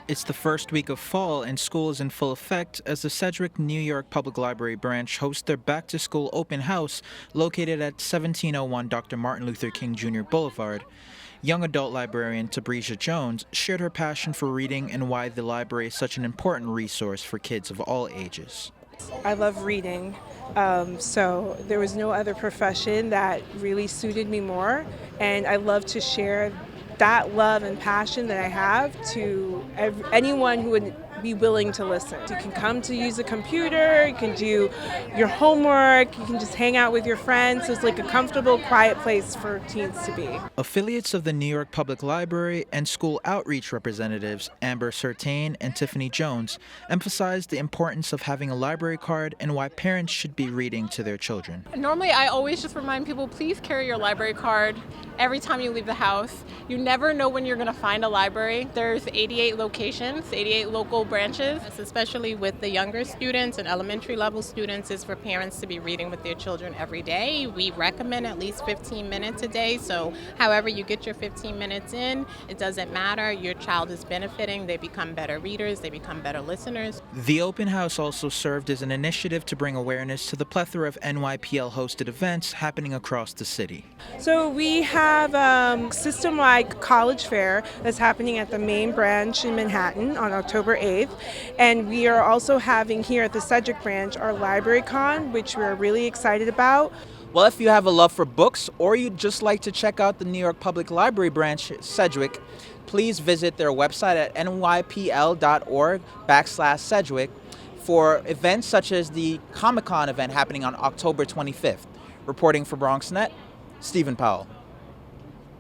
It's the first week of fall and school is in full effect as the Sedgewick, New York Public Library branch hosts their back-to-school open house located at 1701 Dr. Martin Luther King Jr. Boulevard. Young adult librarian Tabrisha Jones shared her passion for reading and why the library is such an important resource for kids of all ages. I love reading, so there was no other profession that really suited me more, and I love to share that love and passion that I have to anyone who would be willing to listen. You can come to use a computer, you can do your homework, you can just hang out with your friends. So it's like a comfortable, quiet place for teens to be. Affiliates of the New York Public Library and school outreach representatives Amber Sertain and Tiffany Jones emphasized the importance of having a library card and why parents should be reading to their children. Normally, I always just remind people, please carry your library card every time you leave the house. You never know when you're going to find a library. There's 88 locations, 88 local branches. Especially with the younger students and elementary level students, is for parents to be reading with their children every day. We recommend at least 15 minutes a day, so however you get your 15 minutes in, it doesn't matter. Your child is benefiting. They become better readers. They become better listeners. The open house also served as an initiative to bring awareness to the plethora of NYPL hosted events happening across the city. So we have a system-wide college fair that's happening at the main branch in Manhattan on October 8th. And we are also having here at the Sedgewick branch our Library Con, which we're really excited about. Well, if you have a love for books or you'd just like to check out the New York Public Library branch, Sedgewick, please visit their website at nypl.org/Sedgewick for events such as the Comic-Con event happening on October 25th. Reporting for BronxNet, Stephen Powell.